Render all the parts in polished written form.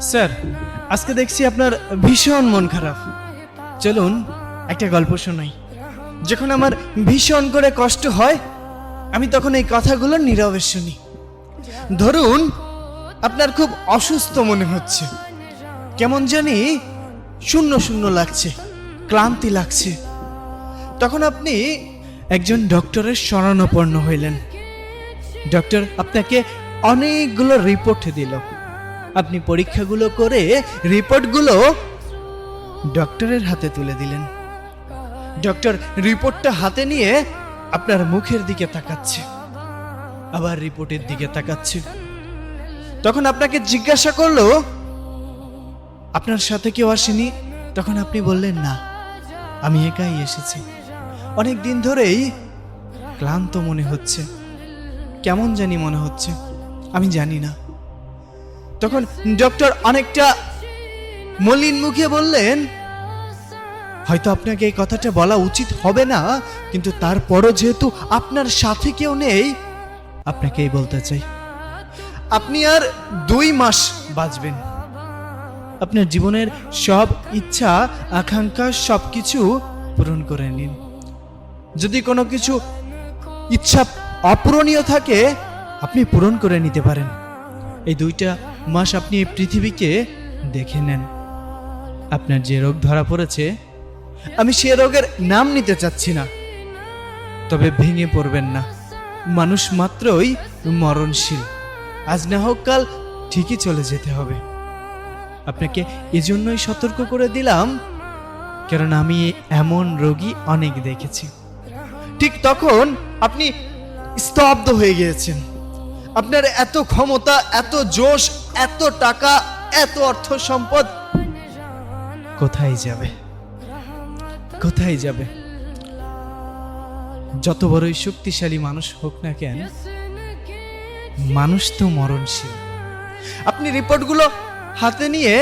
Sir, আজকে দেখছি আপনার ভীষণ মন খারাপ। চলুন একটা গল্প শোনাই। যখন আমার ভীষণ করে কষ্ট হয়, আমি তখন এই কথাগুলো নীরবে শুনি। ধরুন আপনার খুব অসুস্থ মনে হচ্ছে, কেমন জানি শূন্য শূন্য লাগছে, ক্লান্তি লাগছে। তখন আপনি একজন ডক্টরের শরণাপন্ন হইলেন। ডক্টর আপনাকে অনেকগুলো রিপোর্ট দিল। আপনি পরীক্ষাগুলো করে রিপোর্টগুলো ডক্টরের হাতে তুলে দিলেন। ডক্টর রিপোর্টটা হাতে নিয়ে আপনার মুখের দিকে তাকাচ্ছে, আবার রিপোর্টের দিকে তাকাচ্ছে। তখন আপনাকে জিজ্ঞাসা করলো, আপনার সাথে কেউ আসেনি? তখন আপনি বললেন, না, আমি একাই এসেছি। অনেক দিন ধরেই ক্লান্ত মনে হচ্ছে, কেমন জানি মনে হচ্ছে, আমি জানি না। তখন ডক্টর অনেকটা মলিন মুখে বললেন, হয়তো আপনাকে এই কথাটা বলা উচিত হবে না, কিন্তু তারপরও যেহেতু আপনার সাথে কেউ নেই, আপনাকেই বলতে চাই, আপনি আর 2 মাস বাঁচবেন। আপনার জীবনের সব ইচ্ছা আকাঙ্ক্ষা সবকিছু পূরণ করে নিন। যদি কোনো কিছু ইচ্ছা অপূরণীয় থাকে, আপনি পূরণ করে নিতে পারেন। এই 2টা মাস আপনি এই পৃথিবীকে দেখে নেন। আপনার যে রোগ ধরা পড়েছে, আমি সে রোগের নাম নিতে চাচ্ছি না, তবে ভেঙে পড়বেন না। মানুষ মাত্রই মরণশীল, আজ না হোক কাল ঠিকই চলে যেতে হবে। আপনাকে এজন্যই সতর্ক করে দিলাম, কারণ আমি এমন রোগী অনেক দেখেছি। ঠিক তখন আপনি স্তব্ধ হয়ে গিয়েছেন। আপনার এত ক্ষমতা, এত জোশ, এত টাকা, এত অর্থ সম্পদ কোথায় যাবে? কোথায় যাবে? যত বড়ই শক্তিশালী মানুষ হোক না কেন, মানুষ তো মরণশীল। আপনি রিপোর্টগুলো হাতে নিয়ে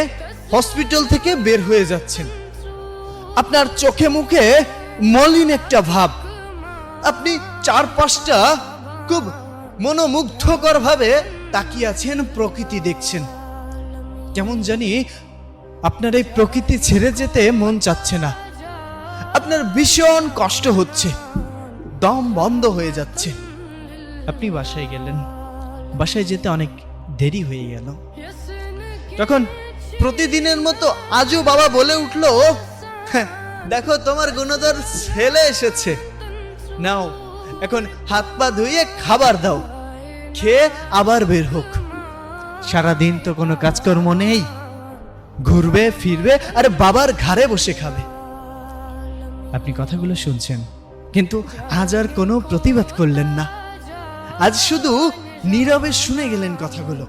হসপিটাল থেকে বের হয়ে যাচ্ছেন। আপনার চোখে মুখে মলিন একটা ভাব। আপনি চারপাশটা খুব মনোমুগ্ধকর ভাবে তাকিয়ে আছেন, প্রকৃতি দেখছেন। কেমন জানি আপনার এই প্রকৃতি ছেড়ে যেতে মন চাচ্ছে না। আপনার ভীষণ কষ্ট হচ্ছে, দম বন্ধ হয়ে যাচ্ছে। আপনি বাসায় গেলেন। বাসায় যেতে অনেক দেরি হয়ে গেল। তখন প্রতিদিনের মতো আজও বাবা বলে উঠলো, দেখো তোমার গুণধর ছেলে এসেছে, নাও এখন হাত পা ধুয়ে খাবার দাও, খেয়ে আবার বের হোক। সারাদিন তো কোনো কাজকর্ম নেই, ঘুরবে ফিরবে আর বাবার ঘাড়ে বসে খাবে। আপনি কথাগুলো শুনছেন, কিন্তু আজ আর কোনো প্রতিবাদ করলেন না। আজ শুধু নীরবে শুনে গেলেন কথাগুলো।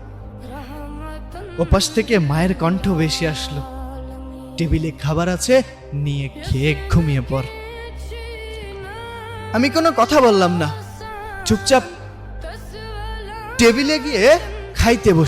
ওপাশ থেকে মায়ের কণ্ঠ ভেসে আসলো, টেবিলে খাবার আছে, নিয়ে খেয়ে ঘুমিয়ে পড়। আমি কোনো কথা বললাম না, চুপচাপ টেবিলে গিয়ে খাইতে বসে